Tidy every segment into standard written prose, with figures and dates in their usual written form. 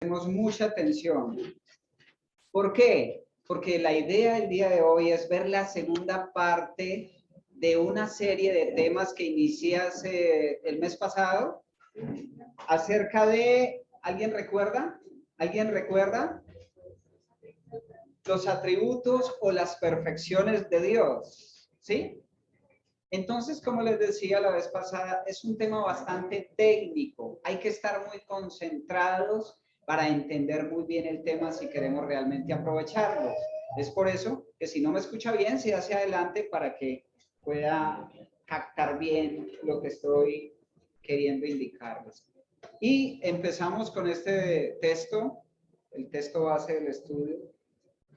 Prestemos mucha atención. ¿Por qué? Porque la idea del día de hoy es ver la segunda parte de una serie de temas que inicié hace el mes pasado acerca de, ¿alguien recuerda? ¿Alguien recuerda? Los atributos o las perfecciones de Dios, ¿sí? Entonces, como les decía la vez pasada, es un tema bastante técnico. Hay que estar muy concentrados para entender muy bien el tema si queremos realmente aprovecharlo. Es por eso que si no me escucha bien, se hace adelante para que pueda captar bien lo que estoy queriendo indicarles. Y empezamos con este texto, el texto base del estudio,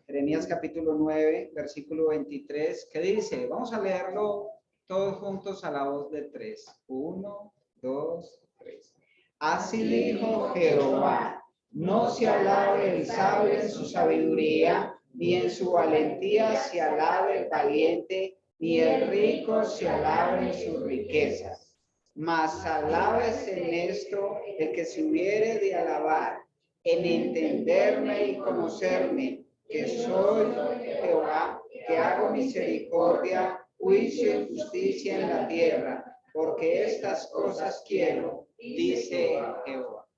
Jeremías capítulo 9, versículo 23, que dice, vamos a leerlo todos juntos a la voz de 3. 1, 2, 3. Así dijo Jehová, no se alabe el sabio en su sabiduría, ni en su valentía se alabe el valiente, ni el rico se alabe en sus riquezas. Mas alábese en esto el que se hubiere de alabar, en entenderme y conocerme, que soy Jehová, que hago misericordia, juicio y justicia en la tierra, porque estas cosas quiero, dice Jehová.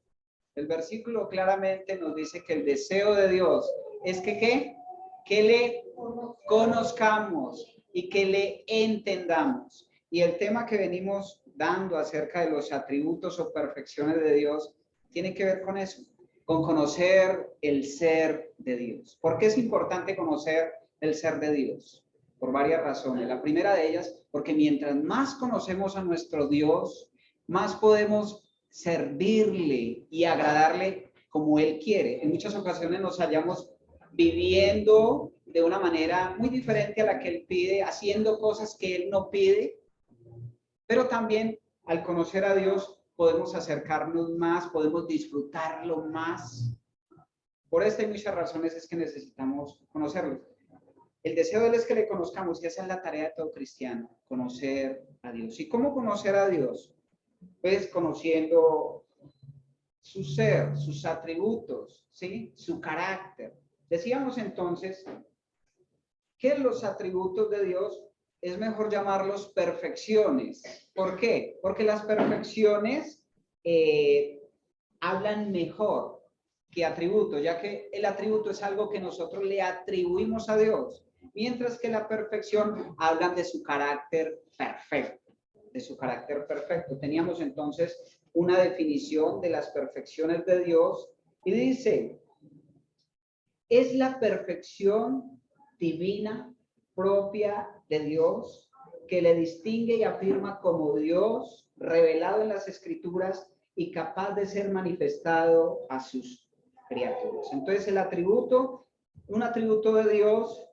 El versículo claramente nos dice que el deseo de Dios es que ¿qué? Que le conozcamos y que le entendamos. Y el tema que venimos dando acerca de los atributos o perfecciones de Dios tiene que ver con eso, con conocer el ser de Dios. ¿Por qué es importante conocer el ser de Dios? Por varias razones. La primera de ellas, porque mientras más conocemos a nuestro Dios, más podemos servirle y agradarle como Él quiere. En muchas ocasiones nos hallamos viviendo de una manera muy diferente a la que Él pide, haciendo cosas que Él no pide, pero también al conocer a Dios podemos acercarnos más, podemos disfrutarlo más. Por esta y muchas razones es que necesitamos conocerlo. El deseo de Él es que le conozcamos y esa es la tarea de todo cristiano, conocer a Dios. ¿Y cómo conocer a Dios? Pues conociendo su ser, sus atributos, ¿sí? Su carácter. Decíamos entonces que los atributos de Dios es mejor llamarlos perfecciones. ¿Por qué? Porque las perfecciones hablan mejor que atributo, ya que el atributo es algo que nosotros le atribuimos a Dios, mientras que la perfección hablan de su carácter perfecto, de su carácter perfecto. Teníamos entonces una definición de las perfecciones de Dios y dice, es la perfección divina propia de Dios que le distingue y afirma como Dios revelado en las Escrituras y capaz de ser manifestado a sus criaturas. Entonces el atributo, un atributo de Dios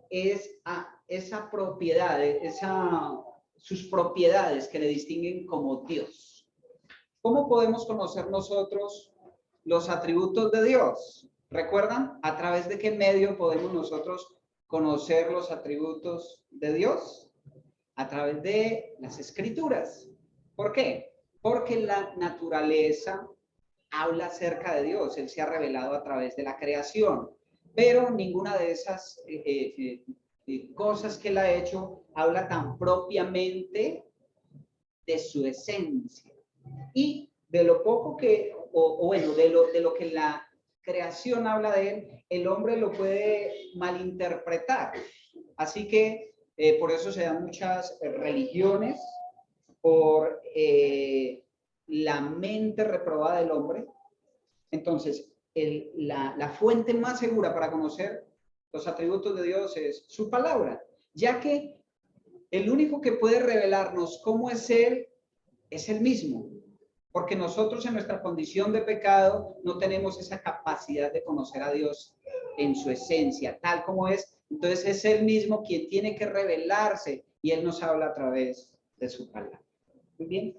es esa propiedad, sus propiedades que le distinguen como Dios. ¿Cómo podemos conocer nosotros los atributos de Dios? ¿Recuerdan? ¿A través de qué medio podemos nosotros conocer los atributos de Dios? A través de las Escrituras. ¿Por qué? Porque la naturaleza habla acerca de Dios. Él se ha revelado a través de la creación. Pero ninguna de esas cosas que Él ha hecho habla tan propiamente de su esencia. Y de lo poco que, o bueno, de lo que la creación habla de Él, el hombre lo puede malinterpretar. Así que por eso se dan muchas religiones, por la mente reprobada del hombre. Entonces, la fuente más segura para conocer los atributos de Dios es su palabra, ya que el único que puede revelarnos cómo es Él mismo, porque nosotros en nuestra condición de pecado no tenemos esa capacidad de conocer a Dios en su esencia, tal como es. Entonces es Él mismo quien tiene que revelarse y Él nos habla a través de su palabra. Muy bien.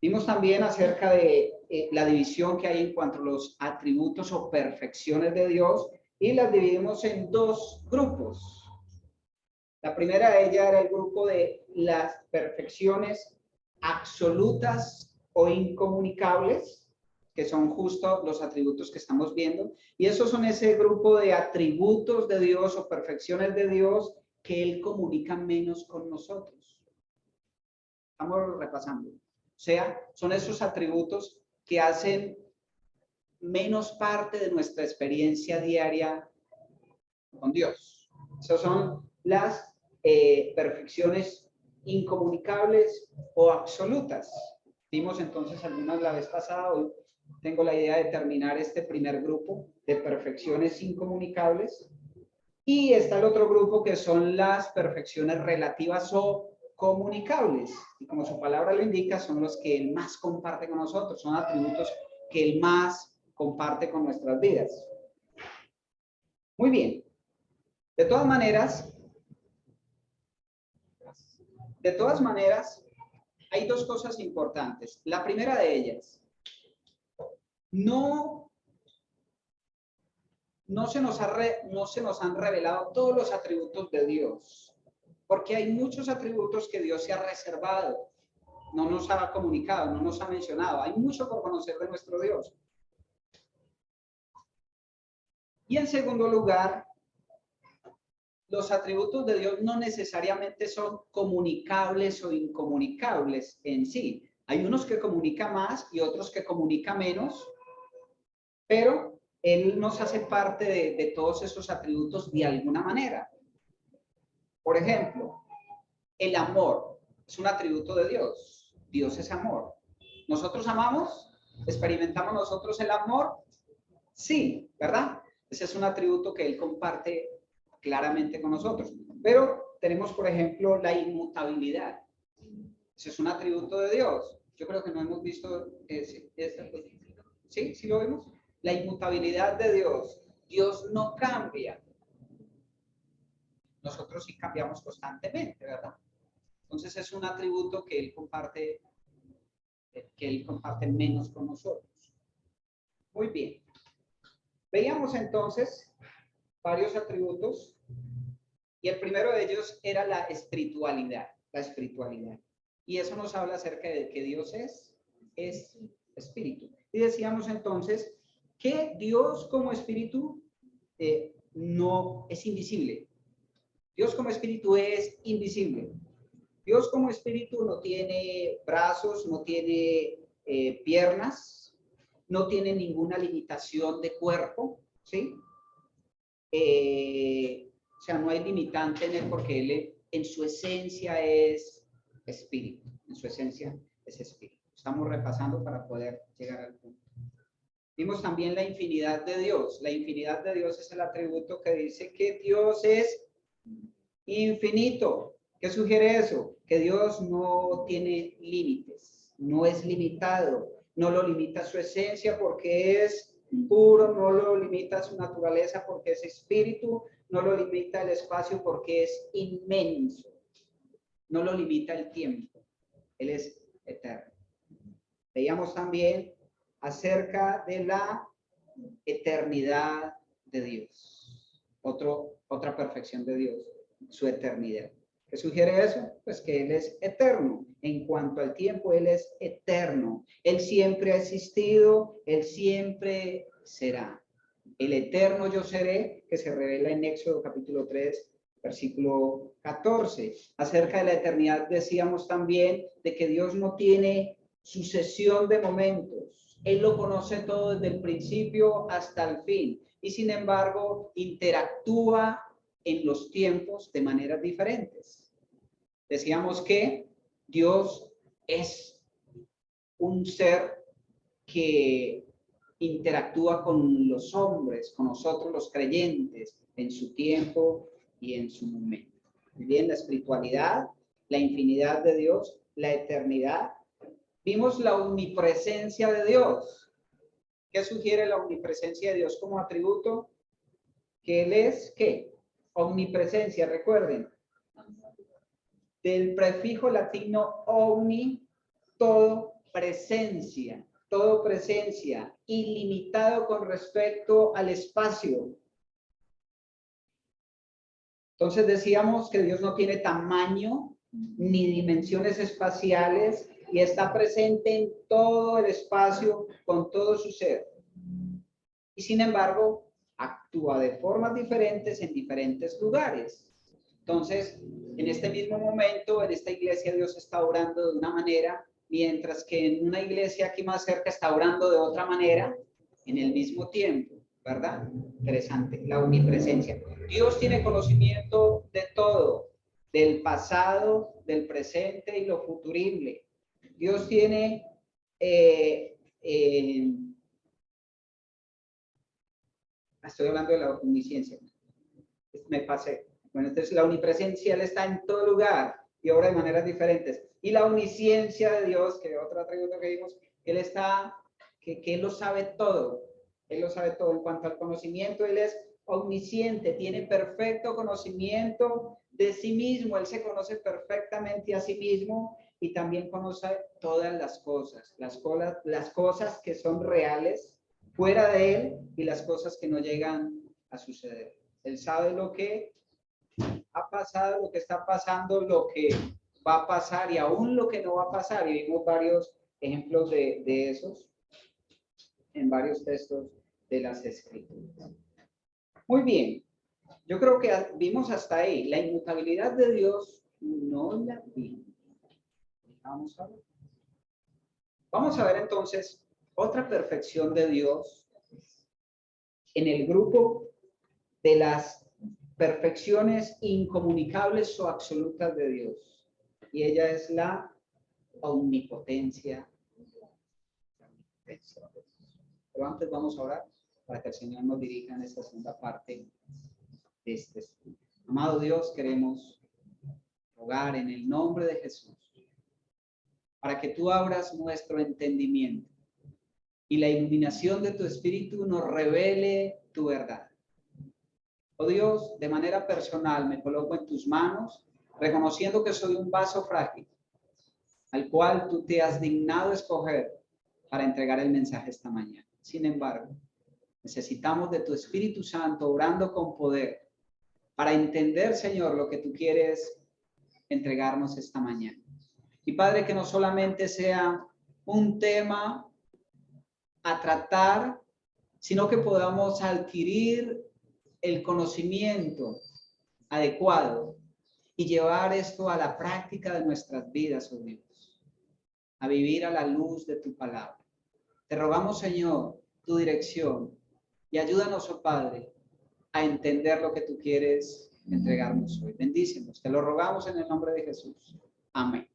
Vimos también acerca de la división que hay en cuanto a los atributos o perfecciones de Dios y las dividimos en dos grupos. La primera de ellas era el grupo de las perfecciones absolutas o incomunicables, que son justo los atributos que estamos viendo. Y esos son ese grupo de atributos de Dios o perfecciones de Dios que Él comunica menos con nosotros. Estamos repasando. O sea, son esos atributos que hacen menos parte de nuestra experiencia diaria con Dios. Esas son las perfecciones incomunicables o absolutas. Vimos entonces algunas la vez pasada. Hoy tengo la idea de terminar este primer grupo de perfecciones incomunicables. Y está el otro grupo que son las perfecciones relativas o comunicables. Y como su palabra lo indica, son los que Él más comparte con nosotros. Son atributos que Él más comparte con nuestras vidas. Muy bien. De todas maneras, hay dos cosas importantes. La primera de ellas, no se nos han revelado todos los atributos de Dios, porque hay muchos atributos que Dios se ha reservado, no nos ha comunicado, no nos ha mencionado. Hay mucho por conocer de nuestro Dios. Y en segundo lugar, los atributos de Dios no necesariamente son comunicables o incomunicables en sí. Hay unos que comunica más y otros que comunica menos, pero Él nos hace parte de todos esos atributos de alguna manera. Por ejemplo, el amor es un atributo de Dios. Dios es amor. ¿Nosotros amamos? ¿Experimentamos nosotros el amor? Sí, ¿verdad? Ese es un atributo que Él comparte claramente con nosotros. Pero tenemos, por ejemplo, la inmutabilidad. Ese es un atributo de Dios. Yo creo que no hemos visto ese. ¿Sí? ¿Sí lo vemos? La inmutabilidad de Dios. Dios no cambia. Nosotros sí cambiamos constantemente, ¿verdad? Entonces es un atributo que Él comparte menos con nosotros. Muy bien. Veíamos entonces varios atributos y el primero de ellos era la espiritualidad. Y eso nos habla acerca de que Dios es espíritu. Y decíamos entonces que Dios como espíritu no es invisible. Dios como espíritu es invisible. Dios como espíritu no tiene brazos, no tiene piernas, no tiene ninguna limitación de cuerpo, ¿sí? O sea, no hay limitante en él porque él en su esencia es espíritu, en su esencia es espíritu. Estamos repasando para poder llegar al punto. Vimos también la infinidad de Dios. La infinidad de Dios es el atributo que dice que Dios es infinito. ¿Qué sugiere eso? Que Dios no tiene límites, no es limitado, no lo limita su esencia porque es puro, no lo limita su naturaleza porque es espíritu, no lo limita el espacio porque es inmenso, no lo limita el tiempo, Él es eterno. Veíamos también acerca de la eternidad de Dios, otra perfección de Dios, su eternidad. ¿Qué sugiere eso? Pues que Él es eterno. En cuanto al tiempo, Él es eterno. Él siempre ha existido, Él siempre será. El eterno yo seré, que se revela en Éxodo capítulo 3, versículo 14. Acerca de la eternidad decíamos también de que Dios no tiene sucesión de momentos. Él lo conoce todo desde el principio hasta el fin. Y sin embargo, interactúa en los tiempos de maneras diferentes. Decíamos que Dios es un ser que interactúa con los hombres, con nosotros los creyentes, en su tiempo y en su momento. Bien, la espiritualidad, la infinidad de Dios, la eternidad. Vimos la omnipresencia de Dios. ¿Qué sugiere la omnipresencia de Dios como atributo? Que Él es, ¿qué? Omnipresencia, recuerden. Del prefijo latino omni, todo presencia, ilimitado con respecto al espacio. Entonces decíamos que Dios no tiene tamaño ni dimensiones espaciales, y está presente en todo el espacio con todo su ser. Y sin embargo, actúa de formas diferentes en diferentes lugares. Entonces, en este mismo momento, en esta iglesia, Dios está orando de una manera, mientras que en una iglesia aquí más cerca está orando de otra manera, en el mismo tiempo, ¿verdad? Interesante, la omnipresencia. Dios tiene conocimiento de todo, del pasado, del presente y lo futurible. Dios tiene estoy hablando de la omnisciencia. Me pasé. Bueno, entonces la omnipresencia, Él está en todo lugar y obra de maneras diferentes. Y la omnisciencia de Dios, que otro atributo que vimos, Él está, que Él lo sabe todo. Él lo sabe todo. En cuanto al conocimiento, Él es omnisciente, tiene perfecto conocimiento de sí mismo. Él se conoce perfectamente a sí mismo y también conoce todas las cosas que son reales fuera de Él y las cosas que no llegan a suceder. Él sabe lo que ha pasado, lo que está pasando, lo que va a pasar y aún lo que no va a pasar. Y vimos varios ejemplos de esos en varios textos de las Escrituras. Muy bien, yo creo que vimos hasta ahí. La inmutabilidad de Dios no la vimos. Vamos a ver entonces otra perfección de Dios en el grupo de las perfecciones incomunicables o absolutas de Dios. Y ella es la omnipotencia. Pero antes vamos a orar para que el Señor nos dirija en esta segunda parte de este estudio. Amado Dios, queremos rogar en el nombre de Jesús para que tú abras nuestro entendimiento y la iluminación de tu Espíritu nos revele tu verdad. Oh Dios, de manera personal me coloco en tus manos, reconociendo que soy un vaso frágil, al cual tú te has dignado escoger para entregar el mensaje esta mañana. Sin embargo, necesitamos de tu Espíritu Santo obrando con poder para entender, Señor, lo que tú quieres entregarnos esta mañana. Y Padre, que no solamente sea un tema a tratar, sino que podamos adquirir el conocimiento adecuado y llevar esto a la práctica de nuestras vidas, oh Dios, a vivir a la luz de tu palabra. Te rogamos, Señor, tu dirección y ayúdanos, oh Padre, a entender lo que tú quieres entregarnos hoy. Bendícenos, te lo rogamos en el nombre de Jesús. Amén.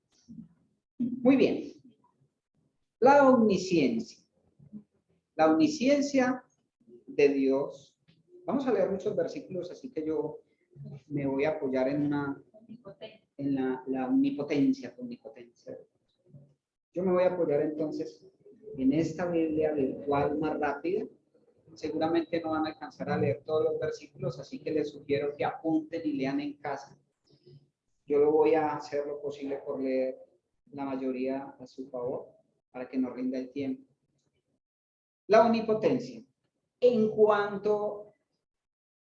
Muy bien. La omnisciencia. La omnisciencia de Dios. Vamos a leer muchos versículos, así que yo me voy a apoyar en la omnipotencia. Yo me voy a apoyar entonces en esta Biblia virtual más rápida. Seguramente no van a alcanzar a leer todos los versículos, así que les sugiero que apunten y lean en casa. Yo lo voy a hacer lo posible por leer la mayoría a su favor, para que nos rinda el tiempo. La omnipotencia. En cuanto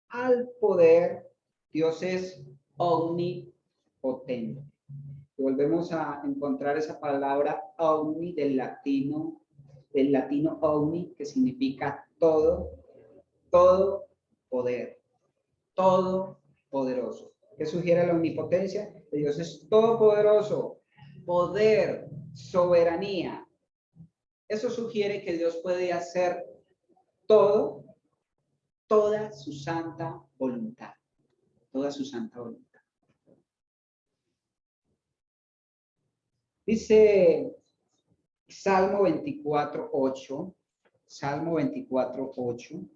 al poder, Dios es omnipotente. Volvemos a encontrar esa palabra omni del latino omni, que significa todo, todo poder, todo poderoso. ¿Qué sugiere la omnipotencia? Dios es todopoderoso, poder, soberanía. Eso sugiere que Dios puede hacer todo, toda su santa voluntad, toda su santa voluntad. Dice Salmo 24:8, Salmo 24:8.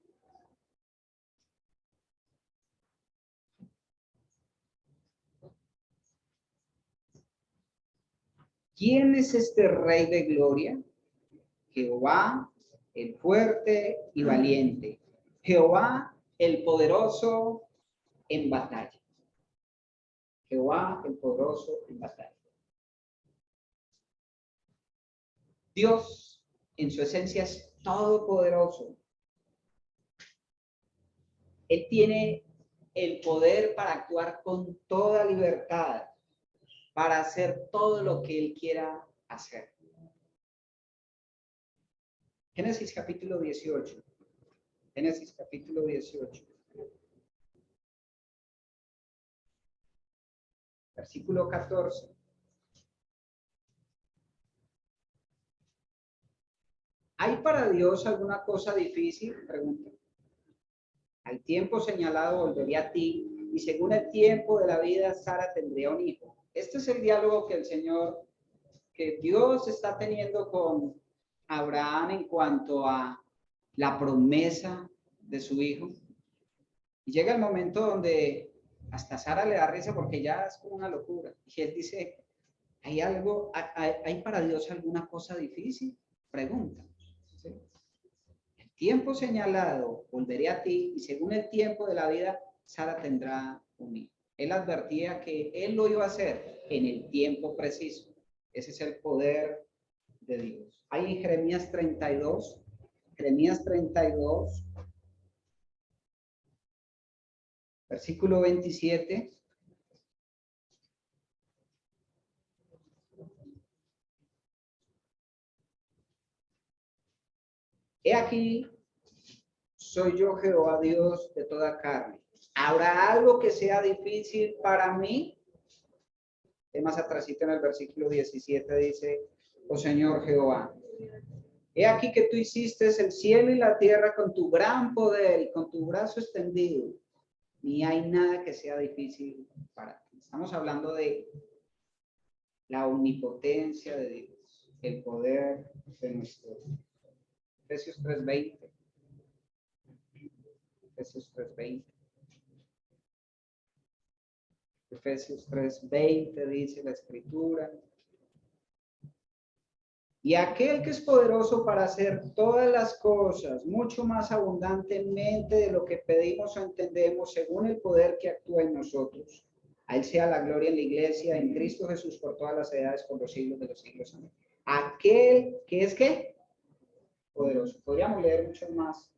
¿Quién es este Rey de gloria? Jehová, el fuerte y valiente. Jehová, el poderoso en batalla. Jehová, el poderoso en batalla. Dios, en su esencia, es todopoderoso. Él tiene el poder para actuar con toda libertad, para hacer todo lo que Él quiera hacer. Génesis capítulo 18. Génesis capítulo 18. Versículo 14. ¿Hay para Dios alguna cosa difícil? Pregunta. Al tiempo señalado volvería a ti, y según el tiempo de la vida, Sara tendría un hijo. Este es el diálogo que Dios está teniendo con Abraham en cuanto a la promesa de su hijo. Y llega el momento donde hasta Sara le da risa porque ya es como una locura. Y él dice, ¿hay para Dios alguna cosa difícil? Pregunta. ¿Sí? El tiempo señalado volveré a ti, y según el tiempo de la vida, Sara tendrá un hijo. Él advertía que él lo iba a hacer en el tiempo preciso. Ese es el poder de Dios. Hay en Jeremías 32, versículo 27. He aquí, soy yo Jehová Dios de toda carne. ¿Habrá algo que sea difícil para mí? Más atrásito en el versículo 17 dice, oh Señor Jehová, he aquí que tú hiciste el cielo y la tierra con tu gran poder y con tu brazo extendido. Ni hay nada que sea difícil para ti. Estamos hablando de la omnipotencia de Dios, el poder de nuestro Dios. Efesios 3:20. Efesios 3:20. Efesios 3:20 dice la escritura. Y aquel que es poderoso para hacer todas las cosas mucho más abundantemente de lo que pedimos o entendemos según el poder que actúa en nosotros. A él sea la gloria en la iglesia, en Cristo Jesús, por todas las edades, por los siglos de los siglos. Amén. Aquel que es ¿qué? Poderoso. Podríamos leer mucho más.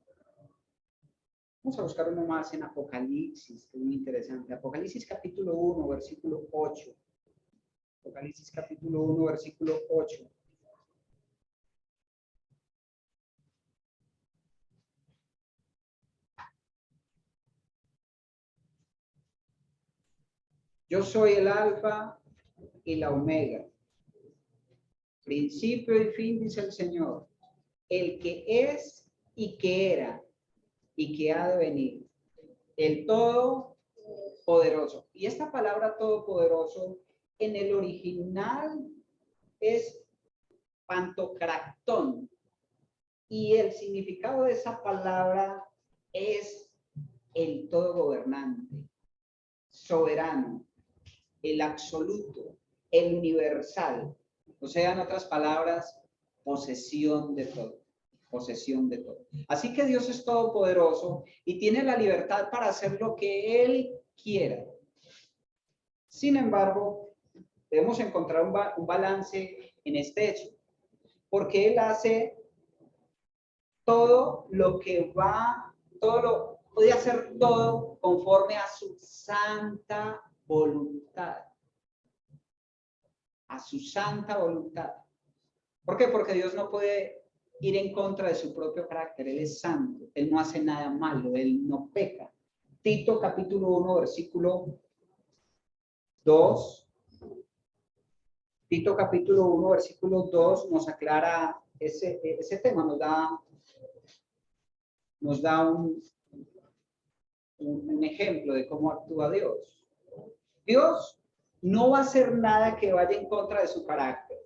Vamos a buscar uno más en Apocalipsis, que es muy interesante. Apocalipsis capítulo 1, versículo 8. Apocalipsis capítulo 1, versículo 8. Yo soy el alfa y la omega, principio y fin, dice el Señor, el que es y que era y que ha de venir, el todopoderoso. Y esta palabra todopoderoso en el original es pantocractón, y el significado de esa palabra es el todo gobernante, soberano, el absoluto, el universal. O sea, en otras palabras, posesión de todo. Posesión de todo. Así que Dios es todopoderoso y tiene la libertad para hacer lo que Él quiera. Sin embargo, debemos encontrar un balance en este hecho, porque Él hace todo lo que va, puede hacer todo conforme a su santa voluntad. A su santa voluntad. ¿Por qué? Porque Dios no puede ir en contra de su propio carácter. Él es santo, Él no hace nada malo, Él no peca. Tito capítulo 1, versículo 2. Tito capítulo 1, versículo 2 nos aclara ese tema, nos da un ejemplo de cómo actúa Dios. Dios no va a hacer nada que vaya en contra de su carácter.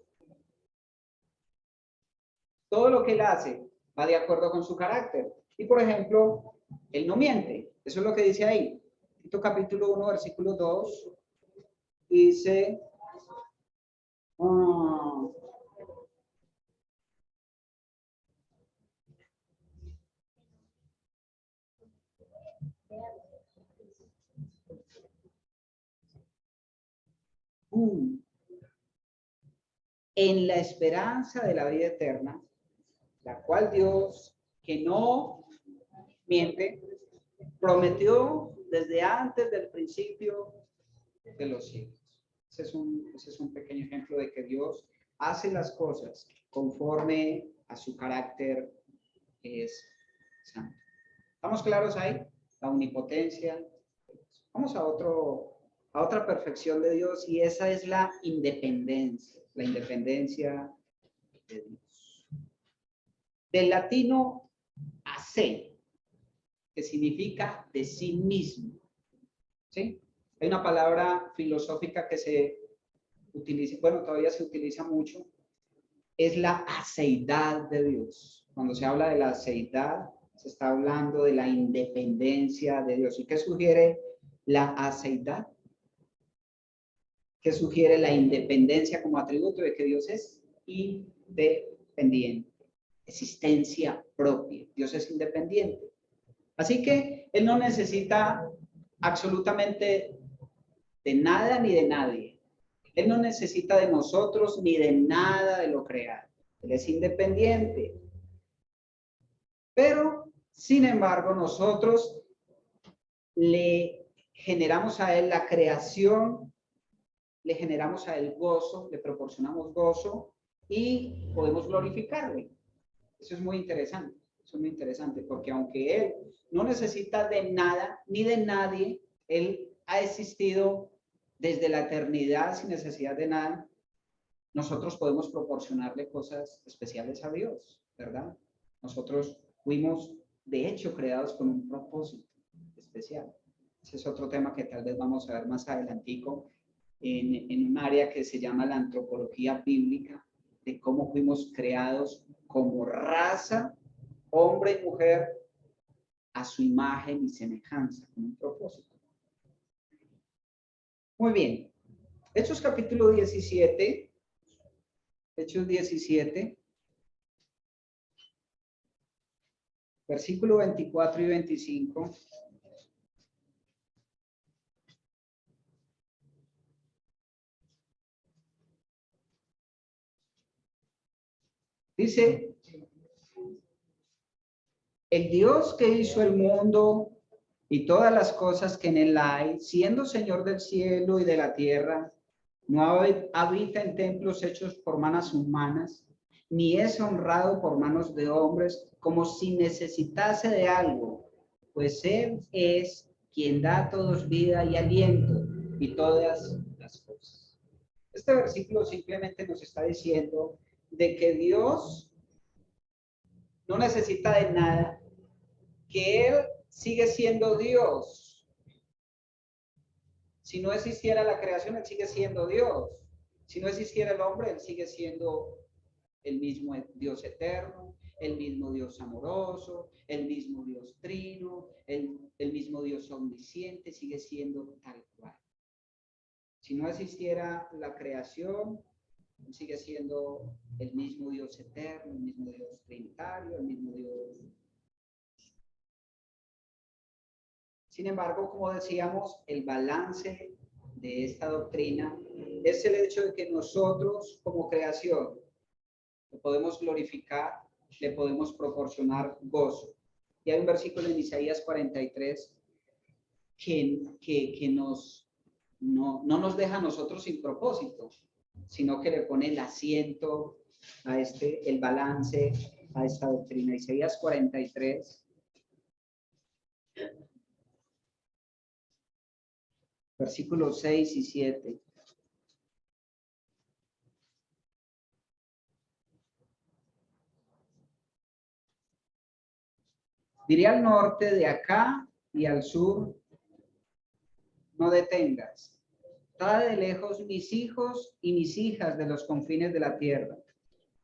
Todo lo que Él hace va de acuerdo con su carácter. Y por ejemplo, Él no miente. Eso es lo que dice ahí. Tito capítulo 1, versículo 2. Dice... en la esperanza de la vida eterna, la cual Dios, que no miente, prometió desde antes del principio de los siglos. Ese es un pequeño ejemplo de que Dios hace las cosas conforme a su carácter que es santo. ¿Estamos claros ahí? La omnipotencia. Vamos a otra perfección de Dios, y esa es la independencia de Dios. Del latino hacer, que significa de sí mismo. ¿Sí? Hay una palabra filosófica que se utiliza, bueno, todavía se utiliza mucho, es la aceidad de Dios. Cuando se habla de la aceidad, se está hablando de la independencia de Dios. ¿Y qué sugiere la aceidad? ¿Qué sugiere la independencia como atributo de que Dios es independiente? Existencia propia. Dios es independiente. Así que Él no necesita absolutamente de nada ni de nadie. Él no necesita de nosotros ni de nada de lo creado. Él es independiente. Pero, sin embargo, nosotros le generamos a Él la creación, le generamos a Él gozo, le proporcionamos gozo y podemos glorificarle. Eso es muy interesante. Eso es muy interesante porque aunque Él no necesita de nada ni de nadie, Él ha existido desde la eternidad sin necesidad de nada. Nosotros podemos proporcionarle cosas especiales a Dios, ¿verdad? Nosotros fuimos, de hecho, creados con un propósito especial. Ese es otro tema que tal vez vamos a ver más adelantico en un área que se llama la antropología bíblica, de cómo fuimos creados como raza, hombre y mujer, a su imagen y semejanza, con un propósito. Muy bien. Hechos capítulo 17. Hechos 17. Versículo 24 y 25. Dice, el Dios que hizo el mundo y todas las cosas que en él hay, siendo Señor del cielo y de la tierra, no habita en templos hechos por manos humanas, ni es honrado por manos de hombres, como si necesitase de algo, pues Él es quien da a todos vida y aliento y todas las cosas. Este versículo simplemente nos está diciendo de que Dios no necesita de nada, que Él sigue siendo Dios. Si no existiera la creación, Él sigue siendo Dios. Si no existiera el hombre, Él sigue siendo el mismo Dios eterno, el mismo Dios amoroso, el mismo Dios trino, el mismo Dios omnisciente, sigue siendo tal cual. Si no existiera la creación, Él sigue siendo el mismo Dios eterno, el mismo Dios trinitario, el mismo Dios. Sin embargo, como decíamos, el balance de esta doctrina es el hecho de que nosotros como creación le podemos glorificar, le podemos proporcionar gozo. Y hay un versículo en Isaías 43 que no nos deja a nosotros sin propósito, sino que le pone el acento a el balance a esta doctrina. Isaías 43. Versículos 6 y 7. Diré al norte, de acá, y al sur, no detengas. Trae de lejos mis hijos y mis hijas de los confines de la tierra.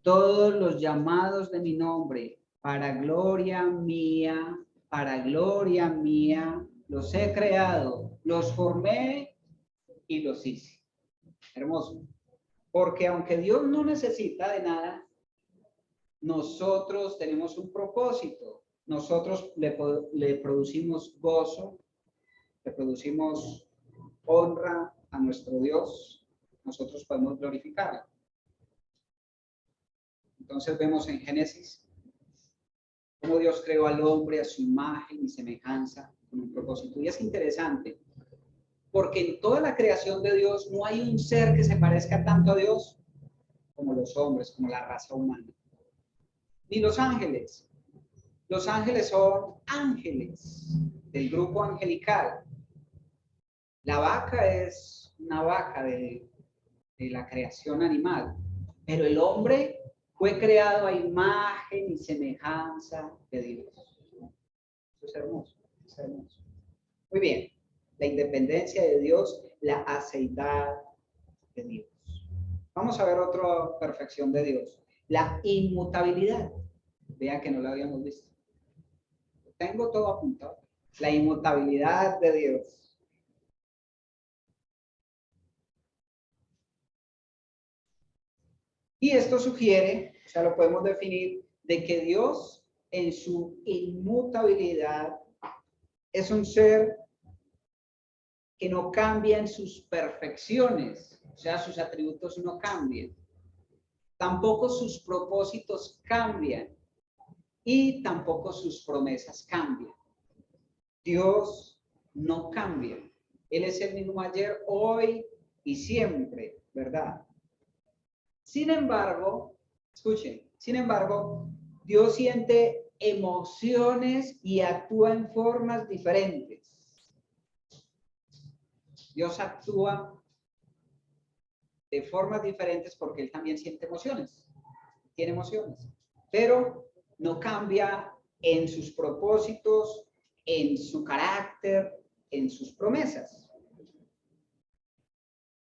Todos los llamados de mi nombre, para gloria mía, los he creado, los formé y los hice. Hermoso. Porque aunque Dios no necesita de nada, nosotros tenemos un propósito. Nosotros le producimos gozo, le producimos honra a nuestro Dios. Nosotros podemos glorificarlo. Entonces vemos en Génesis cómo Dios creó al hombre a su imagen y semejanza con un propósito. Y es interesante, porque en toda la creación de Dios no hay un ser que se parezca tanto a Dios como los hombres, como la raza humana. Ni los ángeles. Los ángeles son ángeles del grupo angelical. La vaca es una vaca de la creación animal, pero el hombre fue creado a imagen y semejanza de Dios. Eso es hermoso, es hermoso. Muy bien, la independencia de Dios, la aceidad de Dios. Vamos a ver otra perfección de Dios, la inmutabilidad. Vean que no la habíamos visto. Tengo todo apuntado. La inmutabilidad de Dios. Y esto sugiere, o sea, lo podemos definir, de que Dios en su inmutabilidad es un ser que no cambia en sus perfecciones, o sea, sus atributos no cambian. Tampoco sus propósitos cambian y tampoco sus promesas cambian. Dios no cambia. Él es el mismo ayer, hoy y siempre, ¿verdad? Sin embargo, escuchen, sin embargo, Dios siente emociones y actúa en formas diferentes. Dios actúa de formas diferentes porque Él también siente emociones, tiene emociones, pero no cambia en sus propósitos, en su carácter, en sus promesas.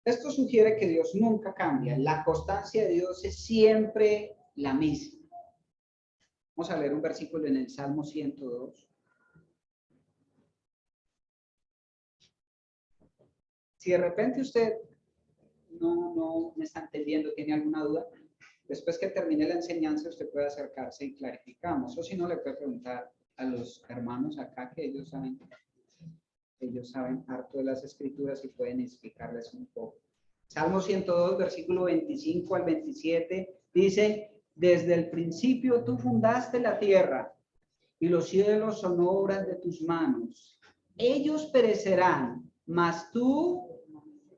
Esto sugiere que Dios nunca cambia. La constancia de Dios es siempre la misma. Vamos a leer un versículo en el Salmo 102. Si de repente usted no me está entendiendo, tiene alguna duda, después que termine la enseñanza usted puede acercarse y clarificamos. O si no, le puede preguntar a los hermanos acá que ellos saben harto de las escrituras y pueden explicarles un poco. Salmo 102, versículo 25 al 27, dice: desde el principio tú fundaste la tierra y los cielos son obras de tus manos. Ellos perecerán, mas tú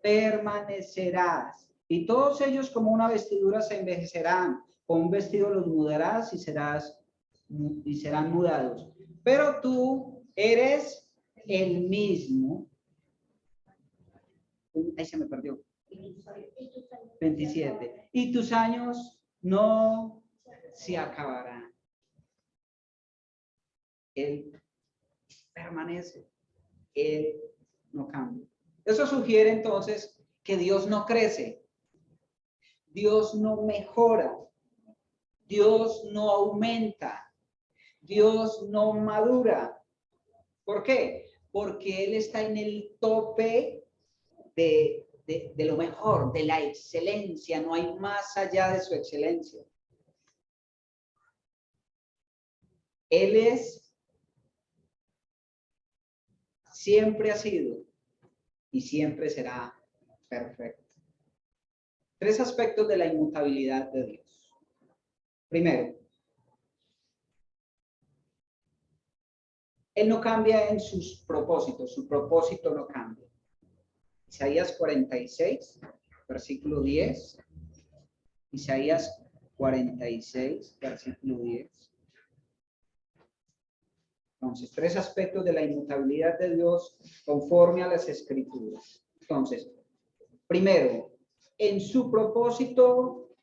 permanecerás. Y todos ellos como una vestidura se envejecerán, con un vestido los mudarás y serán mudados. Pero tú eres el mismo. Ahí se me perdió. 27. Y tus años no se acabarán. Él permanece. Él no cambia. Eso sugiere entonces que Dios no crece. Dios no mejora. Dios no aumenta. Dios no madura. ¿Por qué? Porque Él está en el tope de lo mejor, de la excelencia. No hay más allá de su excelencia. Él siempre ha sido y siempre será perfecto. Tres aspectos de la inmutabilidad de Dios. Primero, Él no cambia en sus propósitos, su propósito no cambia. Isaías 46, versículo 10. Isaías 46, versículo 10. Entonces, tres aspectos de la inmutabilidad de Dios conforme a las Escrituras. Entonces, primero, en su propósito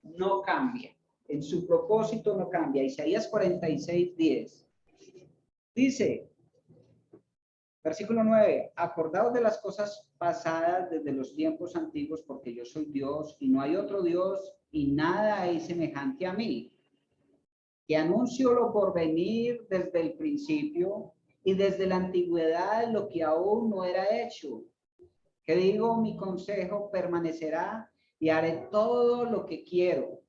no cambia. En su propósito no cambia. Isaías 46, 10. Dice, versículo 9, acordaos de las cosas pasadas desde los tiempos antiguos, porque yo soy Dios y no hay otro Dios y nada hay semejante a mí, que anuncio lo por venir desde el principio y desde la antigüedad lo que aún no era hecho, que digo, mi consejo permanecerá y haré todo lo que quiero,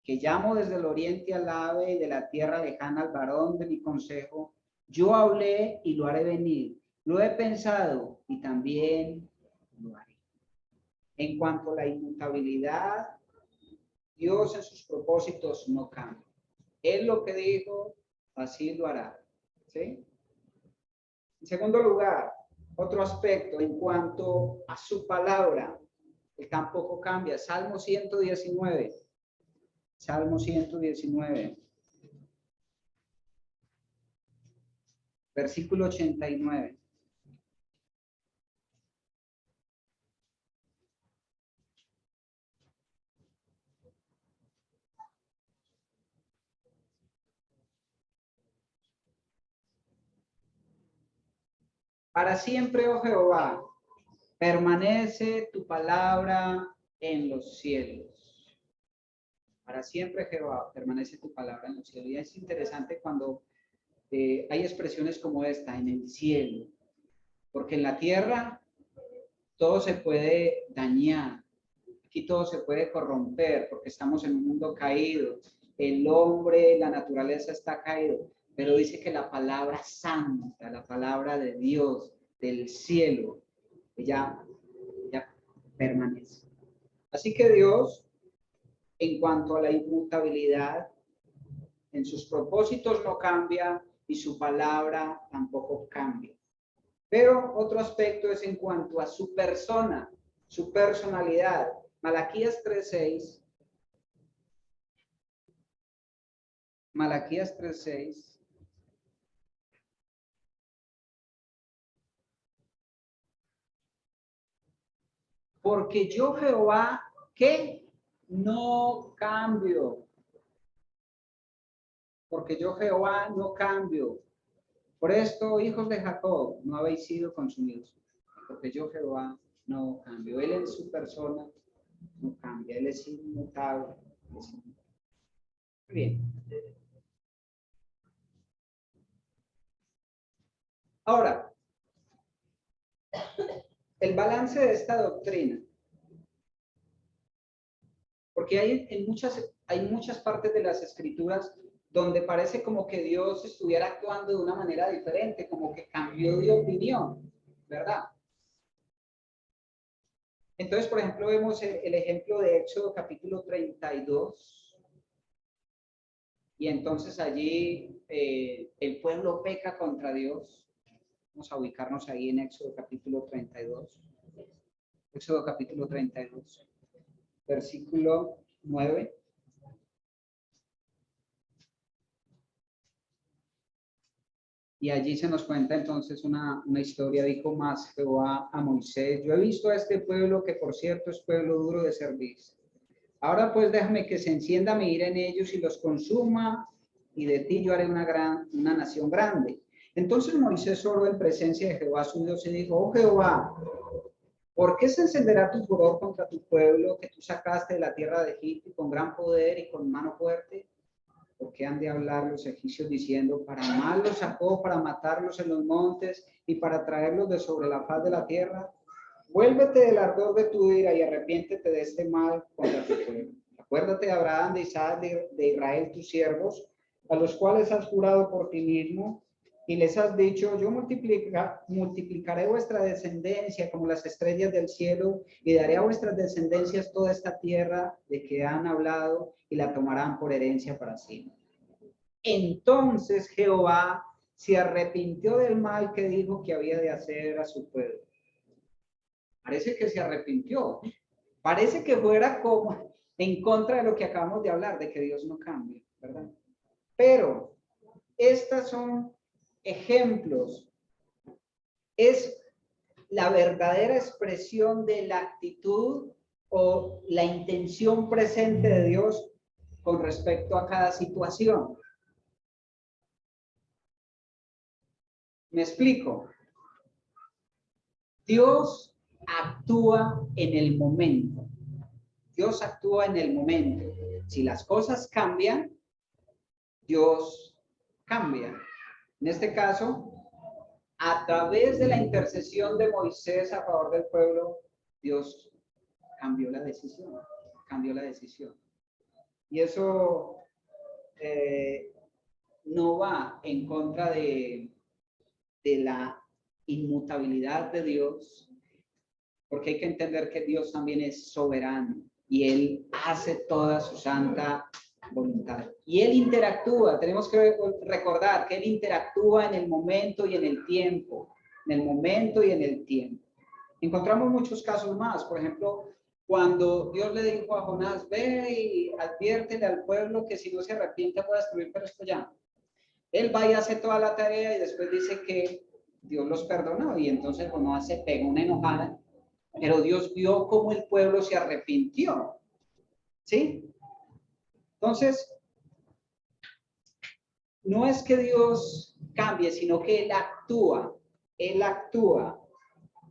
que llamo desde el oriente al ave y de la tierra lejana al varón de mi consejo. Yo hablé y lo haré venir. Lo he pensado y también lo haré. En cuanto a la inmutabilidad, Dios en sus propósitos no cambia. Él lo que dijo, así lo hará. ¿Sí? En segundo lugar, otro aspecto en cuanto a su palabra. Él tampoco cambia. Salmo 119. Salmo 119. Versículo 89. Para siempre, oh Jehová, permanece tu palabra en los cielos. Para siempre, Jehová, permanece tu palabra en los cielos. Y es interesante cuando hay expresiones como esta, en el cielo. Porque en la tierra todo se puede dañar. Aquí todo se puede corromper porque estamos en un mundo caído. El hombre, la naturaleza está caído. Pero dice que la palabra santa, la palabra de Dios, del cielo, ella permanece. Así que Dios, en cuanto a la inmutabilidad, en sus propósitos no cambia y su palabra tampoco cambia. Pero otro aspecto es en cuanto a su persona, su personalidad. Malaquías 3:6. Malaquías 3:6. Porque yo Jehová, ¿qué? No cambio. Porque yo Jehová no cambio. Por esto, hijos de Jacob, no habéis sido consumidos. Porque yo Jehová no cambio. Él en su persona no cambia. Él es inmutable. Bien. Ahora, el balance de esta doctrina. Porque hay muchas partes de las escrituras donde parece como que Dios estuviera actuando de una manera diferente, como que cambió de opinión, ¿verdad? Entonces, por ejemplo, vemos el ejemplo de Éxodo capítulo 32. Y entonces allí el pueblo peca contra Dios. Vamos a ubicarnos ahí en Éxodo capítulo 32. Éxodo capítulo 32, versículo 9. Y allí se nos cuenta entonces una historia. Dijo más Jehová a Moisés: yo he visto a este pueblo, que por cierto es pueblo duro de servir. Ahora pues déjame que se encienda mi ira en ellos y los consuma, y de ti yo haré una nación grande. Entonces Moisés oró en presencia de Jehová su Dios y dijo: oh Jehová, ¿por qué se encenderá tu furor contra tu pueblo, que tú sacaste de la tierra de Egipto con gran poder y con mano fuerte? Porque han de hablar los egipcios diciendo: para mal los sacó, para matarlos en los montes y para traerlos de sobre la faz de la tierra? Vuélvete del ardor de tu ira y arrepiéntete de este mal contra tu pueblo. Acuérdate de Abraham, de Isaac, de Israel, tus siervos, a los cuales has jurado por ti mismo, y les has dicho: yo multiplicaré vuestra descendencia como las estrellas del cielo, y daré a vuestras descendencias toda esta tierra de que han hablado, y la tomarán por herencia para sí. Entonces Jehová se arrepintió del mal que dijo que había de hacer a su pueblo. Parece que se arrepintió. Parece que fuera como en contra de lo que acabamos de hablar, de que Dios no cambia, ¿verdad? Pero estas son ejemplos. Es la verdadera expresión de la actitud o la intención presente de Dios con respecto a cada situación. ¿Me explico? Dios actúa en el momento. Dios actúa en el momento. Si las cosas cambian, Dios cambia. En este caso, a través de la intercesión de Moisés a favor del pueblo, Dios cambió la decisión. Cambió la decisión. Y eso no va en contra de la inmutabilidad de Dios, porque hay que entender que Dios también es soberano y Él hace toda su santa voluntad. Y Él interactúa, tenemos que recordar que Él interactúa en el momento y en el tiempo, en el momento y en el tiempo. Encontramos muchos casos más, por ejemplo, Cuando Dios le dijo a Jonás, ve y adviértele al pueblo que si no se arrepiente puede destruir, pero esto ya. Él va y hace toda la tarea y después dice que Dios los perdonó y entonces Jonás se pegó una enojada, pero Dios vio cómo el pueblo se arrepintió, ¿sí? Entonces, no es que Dios cambie, sino que Él actúa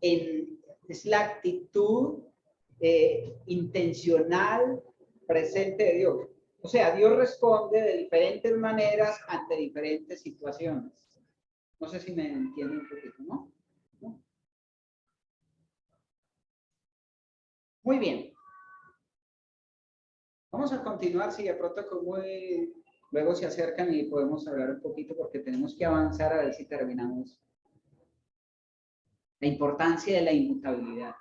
es la actitud intencional presente de Dios. O sea, Dios responde de diferentes maneras ante diferentes situaciones. No sé si me entienden un poquito, ¿no? Muy bien. Vamos a continuar, si de pronto como luego se acercan y podemos hablar un poquito porque tenemos que avanzar a ver si terminamos. La importancia de la inmutabilidad.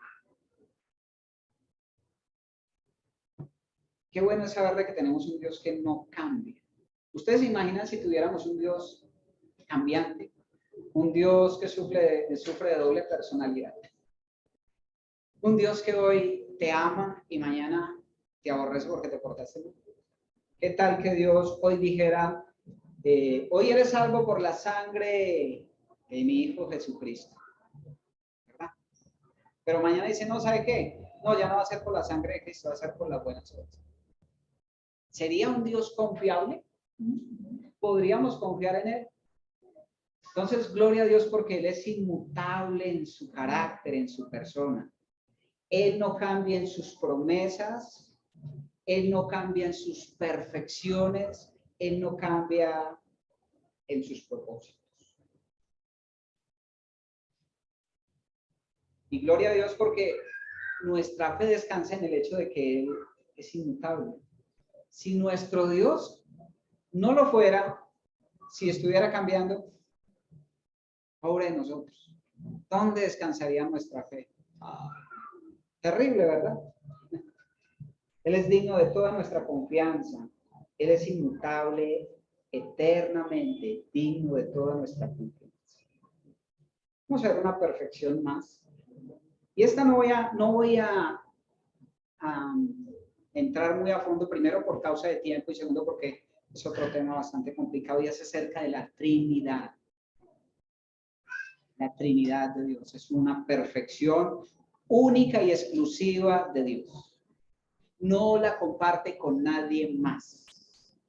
Qué bueno es saber de que tenemos un Dios que no cambia. Ustedes se imaginan si tuviéramos un Dios cambiante, un Dios que sufre de doble personalidad, un Dios que hoy te ama y mañana te aborrece porque te portaste mal. ¿Qué tal que Dios hoy dijera, hoy eres salvo por la sangre de mi Hijo Jesucristo? ¿Verdad? Pero mañana dice, no, ¿sabe qué? No, ya no va a ser por la sangre de Cristo, va a ser por las buenas obras. ¿Sería un Dios confiable? ¿Podríamos confiar en Él? Entonces, gloria a Dios porque Él es inmutable en su carácter, en su persona. Él no cambia en sus promesas, Él no cambia en sus perfecciones, Él no cambia en sus propósitos. Y gloria a Dios porque nuestra fe descansa en el hecho de que Él es inmutable. Si nuestro Dios no lo fuera, si estuviera cambiando, pobre de nosotros, ¿dónde descansaría nuestra fe? Terrible, ¿verdad? Él es digno de toda nuestra confianza. Él es inmutable, eternamente digno de toda nuestra confianza. Vamos a ver una perfección más. Y esta no voy a entrar muy a fondo, primero por causa de tiempo y segundo porque es otro tema bastante complicado y es acerca de la Trinidad. La Trinidad de Dios es una perfección única y exclusiva de Dios. No la comparte con nadie más,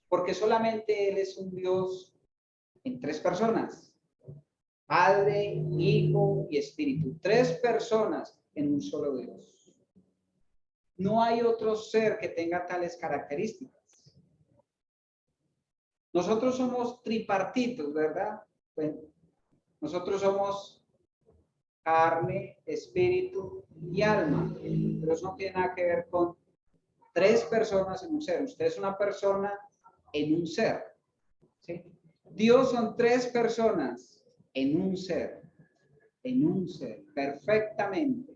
porque solamente Él es un Dios en tres personas, Padre, Hijo y Espíritu, tres personas en un solo Dios. No hay otro ser que tenga tales características. Nosotros somos tripartitos, ¿verdad? Bueno, nosotros somos carne, espíritu y alma, pero eso no tiene nada que ver con tres personas en un ser. Usted es una persona en un ser. ¿Sí? Dios son tres personas en un ser, perfectamente.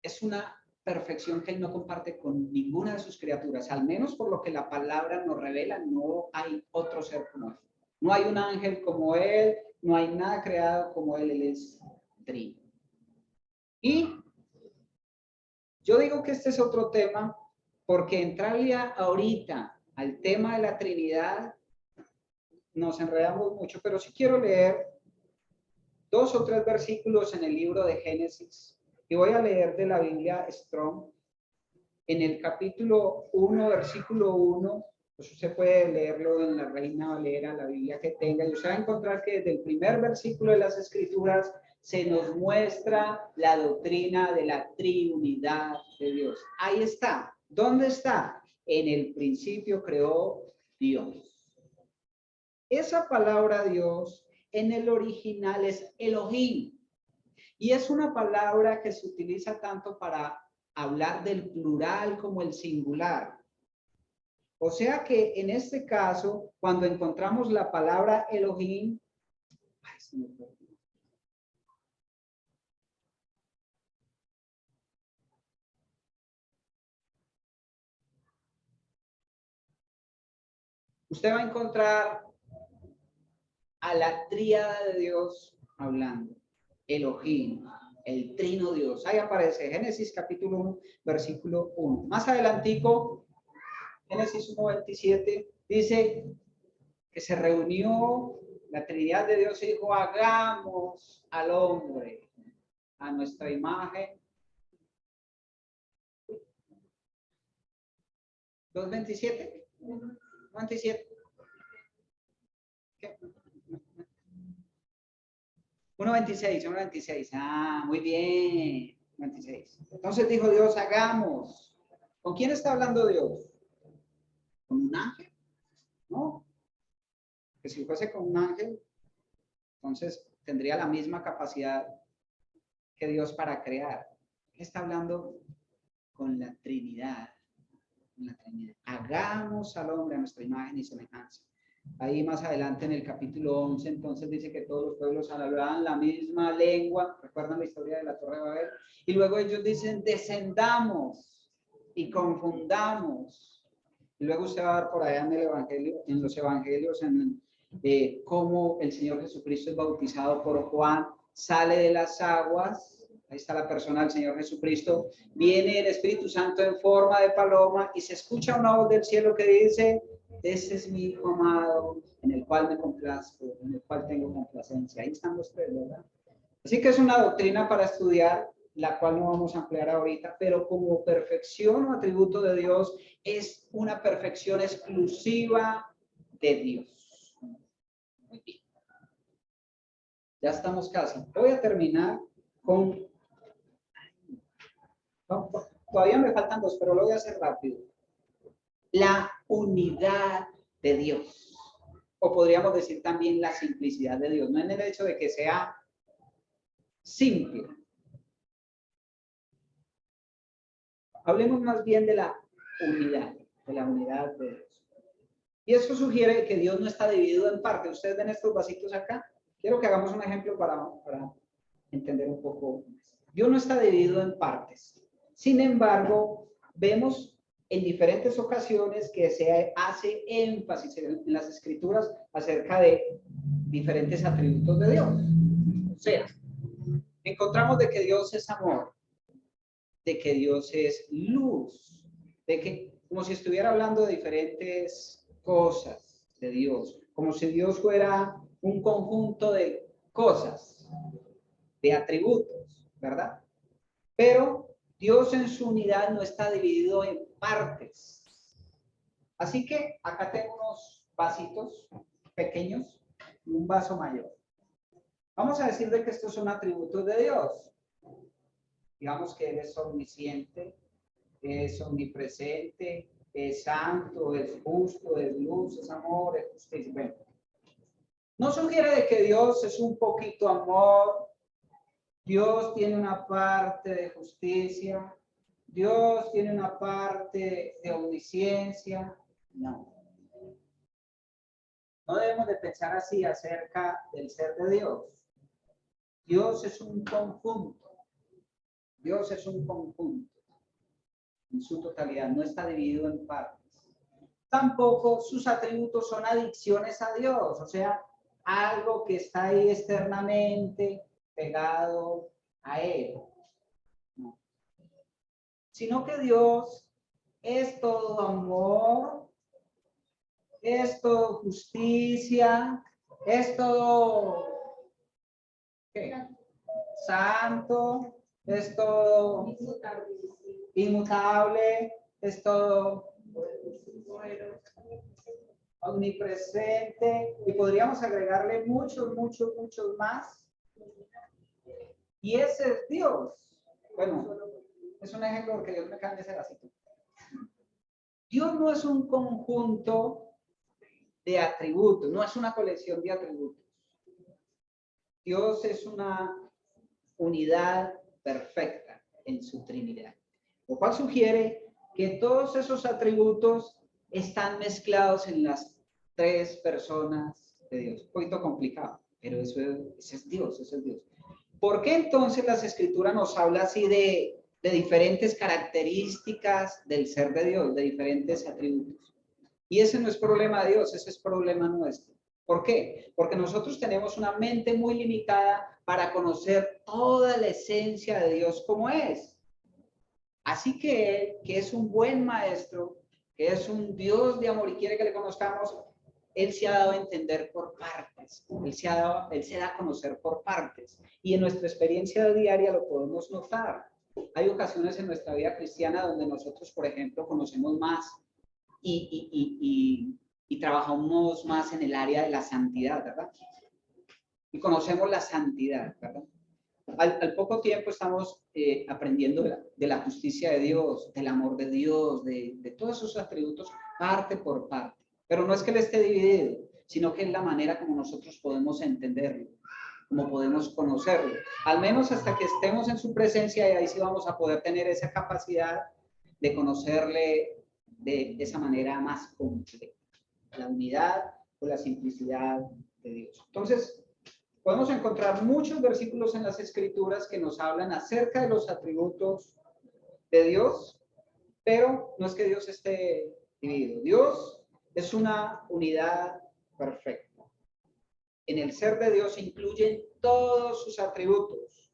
Es una perfección que Él no comparte con ninguna de sus criaturas, al menos por lo que la palabra nos revela, no hay otro ser como Él. No hay un ángel como Él, no hay nada creado como Él es trino. Y yo digo que este es otro tema, porque entrarle ahorita al tema de la Trinidad, nos enredamos mucho, pero sí quiero leer 2 o 3 versículos en el libro de Génesis, y voy a leer de la Biblia Strong, en el capítulo 1, versículo 1, pues usted puede leerlo en la Reina Valera, la Biblia que tenga, y usted va a encontrar que desde el primer versículo de las Escrituras se nos muestra la doctrina de la Trinidad de Dios. Ahí está. ¿Dónde está? En el principio creó Dios. Esa palabra Dios en el original es Elohim. Y es una palabra que se utiliza tanto para hablar del plural como el singular. O sea que en este caso, cuando encontramos la palabra Elohim, usted va a encontrar a la tríada de Dios hablando. Elohim, el trino Dios. Ahí aparece Génesis capítulo 1, versículo 1. Más adelantico, Génesis 1:27, dice que se reunió la Trinidad de Dios y dijo, hagamos al hombre a nuestra imagen. 2:27. 27. 1:26. Ah, muy bien. 26. Entonces dijo Dios, hagamos. ¿Con quién está hablando Dios? ¿Con un ángel? No. Que si fuese con un ángel, entonces tendría la misma capacidad que Dios para crear. Está hablando con la Trinidad. Hagamos al hombre a nuestra imagen y semejanza. Ahí más adelante en el capítulo 11, entonces dice que todos los pueblos hablaban la misma lengua. ¿Recuerdan la historia de la Torre de Babel? Y luego ellos dicen, descendamos y confundamos. Y luego usted va a ver por allá en el Evangelio, en los Evangelios, cómo el Señor Jesucristo es bautizado por Juan, sale de las aguas. Ahí está la persona del Señor Jesucristo. Viene el Espíritu Santo en forma de paloma y se escucha una voz del cielo que dice, ese es mi hijo amado, en el cual me complazco, en el cual tengo complacencia. Ahí están los tres, ¿verdad? Así que es una doctrina para estudiar, la cual no vamos a ampliar ahorita, pero como perfección o atributo de Dios, es una perfección exclusiva de Dios. Muy bien. Ya estamos casi. Voy a terminar con... Todavía me faltan dos, pero lo voy a hacer rápido. La unidad de Dios. O podríamos decir también la simplicidad de Dios. No en el hecho de que sea simple. Hablemos más bien de la unidad de Dios. Y eso sugiere que Dios no está dividido en partes. Ustedes ven estos vasitos acá. Quiero que hagamos un ejemplo para entender un poco. Dios no está dividido en partes. Sin embargo, vemos en diferentes ocasiones que se hace énfasis en las escrituras acerca de diferentes atributos de Dios. O sea, encontramos de que Dios es amor, de que Dios es luz, de que como si estuviera hablando de diferentes cosas de Dios, como si Dios fuera un conjunto de cosas, de atributos, ¿verdad? Pero Dios en su unidad no está dividido en partes. Así que acá tengo unos vasitos pequeños y un vaso mayor. Vamos a decir de que estos son atributos de Dios. Digamos que Él es omnisciente, es omnipresente, es santo, es justo, es luz, es amor, es justicia. Bueno, no sugiere de que Dios es un poquito amor, Dios tiene una parte de justicia, Dios tiene una parte de omnisciencia. No. No debemos de pensar así acerca del ser de Dios. Dios es un conjunto. Dios es un conjunto en su totalidad, no está dividido en partes. Tampoco sus atributos son adicciones a Dios, o sea, algo que está ahí externamente pegado a Él. No. Sino que Dios es todo amor, es todo justicia, es todo ¿qué? Santo, es todo inmutable, es todo omnipresente, y podríamos agregarle muchos más. Y ese es Dios. Bueno, es un ejemplo porque Dios me cae en ese vasito. Dios no es un conjunto de atributos, no es una colección de atributos. Dios es una unidad perfecta en su Trinidad, lo cual sugiere que todos esos atributos están mezclados en las tres personas de Dios. Un poquito complicado, pero ese es Dios, ese es Dios. ¿Por qué entonces las Escrituras nos habla así de diferentes características del ser de Dios, de diferentes atributos? Y ese no es problema de Dios, ese es problema nuestro. ¿Por qué? Porque nosotros tenemos una mente muy limitada para conocer toda la esencia de Dios como es. Así que Él, que es un buen maestro, que es un Dios de amor y quiere que le conozcamos, Él se ha dado a entender por partes, Él se da a conocer por partes. Y en nuestra experiencia diaria lo podemos notar. Hay ocasiones en nuestra vida cristiana donde nosotros, por ejemplo, conocemos más y trabajamos más en el área de la santidad, ¿verdad? Y conocemos la santidad, ¿verdad? Al poco tiempo estamos aprendiendo de la justicia de Dios, del amor de Dios, de todos sus atributos, parte por parte. Pero no es que Él esté dividido, sino que es la manera como nosotros podemos entenderlo, como podemos conocerlo. Al menos hasta que estemos en su presencia y ahí sí vamos a poder tener esa capacidad de conocerle de esa manera más completa. La unidad o la simplicidad de Dios. Entonces, podemos encontrar muchos versículos en las Escrituras que nos hablan acerca de los atributos de Dios, pero no es que Dios esté dividido. Dios es una unidad perfecta. En el ser de Dios se incluyen todos sus atributos.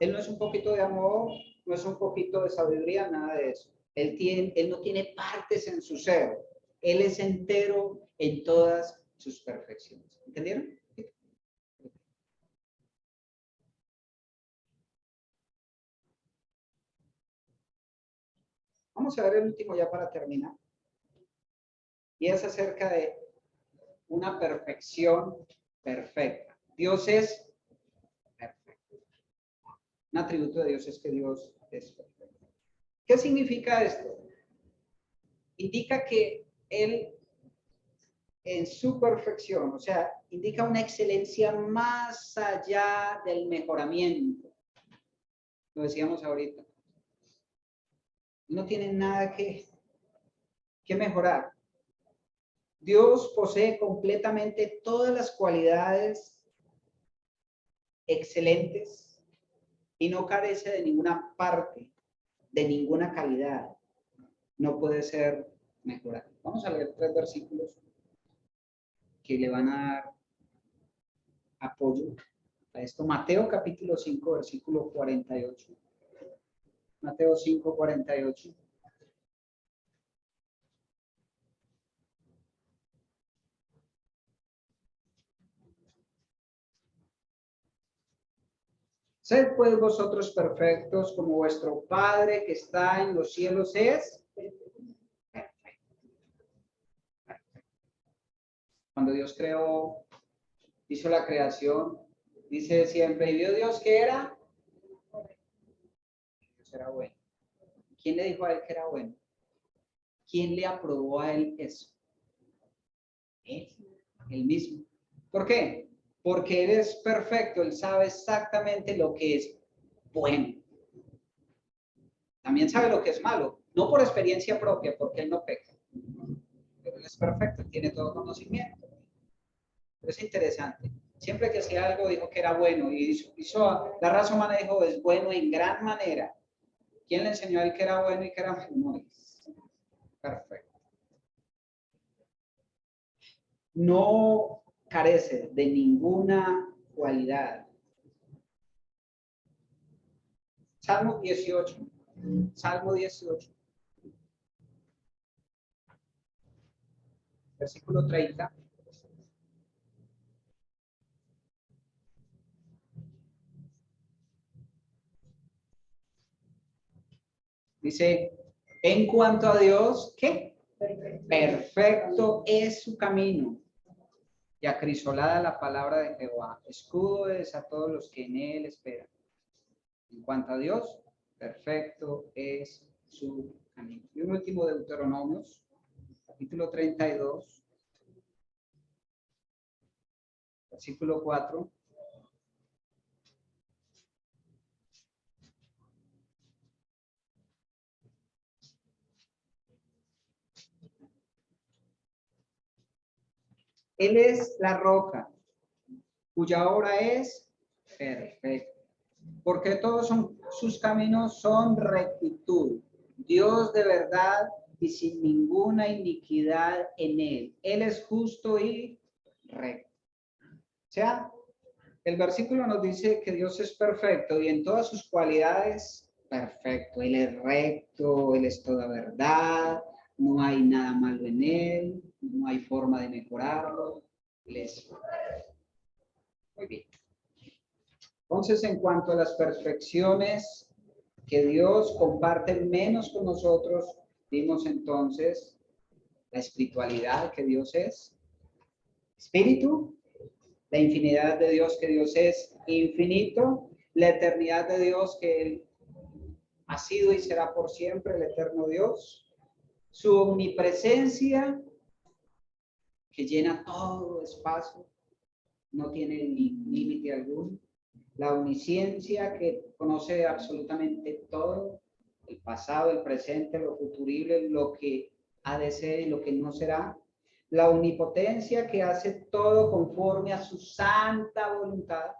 Él no es un poquito de amor, no es un poquito de sabiduría, nada de eso. Él no tiene partes en su ser. Él es entero en todas sus perfecciones. ¿Entendieron? Vamos a ver el último ya para terminar. Y es acerca de una perfección perfecta. Dios es perfecto. Un atributo de Dios es que Dios es perfecto. ¿Qué significa esto? Indica que Él en su perfección, o sea, indica una excelencia más allá del mejoramiento. Lo decíamos ahorita. No tiene nada que mejorar. Dios posee completamente todas las cualidades excelentes y no carece de ninguna parte, de ninguna calidad. No puede ser mejorado. Vamos a leer 3 versículos que le van a dar apoyo a esto. Mateo capítulo 5, versículo 48. Mateo 5, 48. Sed pues vosotros perfectos como vuestro Padre que está en los cielos es perfecto. Cuando Dios creó, hizo la creación, dice siempre, ¿y vio Dios que era? Dios era bueno. ¿Quién le dijo a él que era bueno? ¿Quién le aprobó a él eso? Él mismo. ¿Por qué? Porque Él es perfecto, Él sabe exactamente lo que es bueno. También sabe lo que es malo, no por experiencia propia, porque Él no peca. Pero Él es perfecto, Él tiene todo conocimiento. Pero es interesante. Siempre que hacía algo dijo que era bueno y la raza humana dijo es bueno en gran manera. ¿Quién le enseñó a él que era bueno y que era bueno? Perfecto. No carece de ninguna cualidad. Salmo 18. Salmo 18. Versículo 30. Dice, en cuanto a Dios, ¿qué? Perfecto es su camino. Y acrisolada la palabra de Jehová. Escudo es a todos los que en él esperan. En cuanto a Dios, perfecto es su camino. Y un último Deuteronomios, capítulo 32, versículo 4. Él es la roca, cuya obra es perfecta, porque todos sus caminos son rectitud. Dios de verdad y sin ninguna iniquidad en él. Él es justo y recto. O sea, El versículo nos dice que Dios es perfecto y en todas sus cualidades, perfecto. Él es recto, Él es toda verdad, no hay nada malo en Él, no hay forma de mejorarlo. Él es perfecto. Muy bien. Entonces, en cuanto a las perfecciones que Dios comparte menos con nosotros, vimos entonces la espiritualidad que Dios es, espíritu, la infinidad de Dios que Dios es infinito, la eternidad de Dios que Él ha sido y será por siempre el eterno Dios, su omnipresencia que llena todo espacio, no tiene límite alguno, la omnisciencia que conoce absolutamente todo, el pasado, el presente, lo futurible, lo que ha de ser y lo que no será, la omnipotencia que hace todo conforme a su santa voluntad.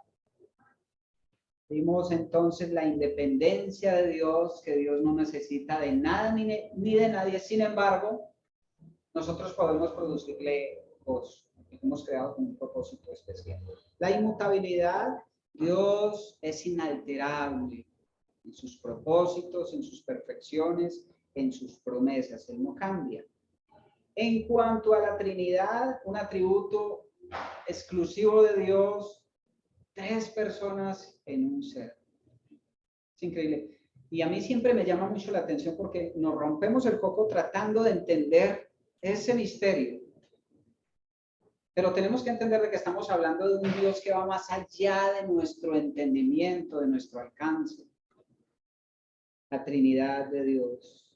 Vimos entonces la independencia de Dios, que Dios no necesita de nada ni de nadie. Sin embargo, nosotros podemos producirle gozo. Hemos creado con un propósito especial. La inmutabilidad, Dios es inalterable en sus propósitos, en sus perfecciones, en sus promesas. Él no cambia. En cuanto a la Trinidad, un atributo exclusivo de Dios, 3 personas en un ser. Es increíble. Y a mí siempre me llama mucho la atención porque nos rompemos el coco tratando de entender ese misterio. Pero tenemos que entender de que estamos hablando de un Dios que va más allá de nuestro entendimiento, de nuestro alcance. La Trinidad de Dios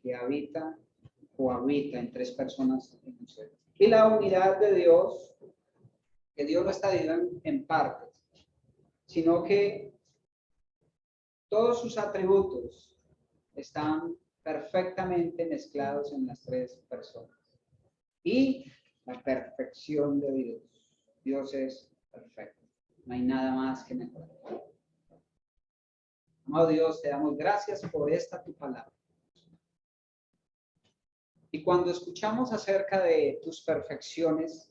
que habita o habita en 3 personas en un ser. Y la unidad de Dios, que Dios no está dividido en partes, sino que todos sus atributos están perfectamente mezclados en las 3 personas. Y la perfección de Dios. Dios es perfecto. No hay nada más que mejorar. Amado Dios, te damos gracias por esta tu palabra. Y cuando escuchamos acerca de tus perfecciones,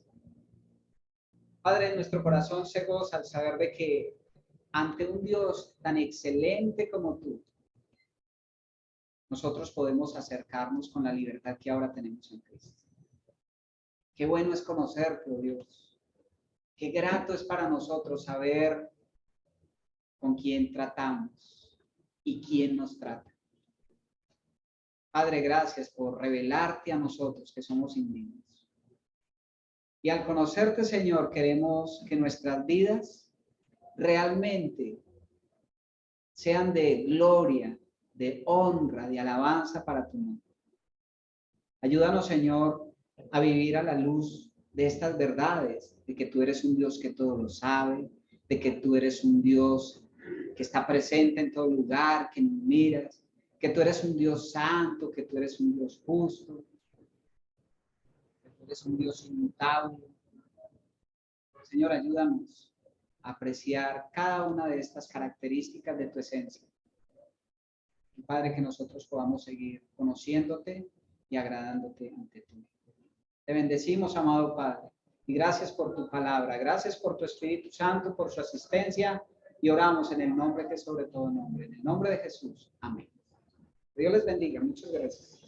Padre, nuestro corazón se goza al saber de que ante un Dios tan excelente como tú, nosotros podemos acercarnos con la libertad que ahora tenemos en Cristo. Qué bueno es conocerte, oh Dios. Qué grato es para nosotros saber con quién tratamos y quién nos trata. Padre, gracias por revelarte a nosotros que somos indignos. Y al conocerte, Señor, queremos que nuestras vidas realmente sean de gloria, de honra, de alabanza para tu nombre. Ayúdanos, Señor, a vivir a la luz de estas verdades, de que tú eres un Dios que todo lo sabe, de que tú eres un Dios que está presente en todo lugar, que nos miras, que tú eres un Dios santo, que tú eres un Dios justo, que tú eres un Dios inmutable. Señor, ayúdanos a apreciar cada una de estas características de tu esencia. Padre, que nosotros podamos seguir conociéndote y agradándote ante ti. Te bendecimos, amado Padre, y gracias por tu palabra, gracias por tu Espíritu Santo, por su asistencia, y oramos en el nombre que sobre todo nombre, en el nombre de Jesús. Amén. Dios les bendiga. Muchas gracias.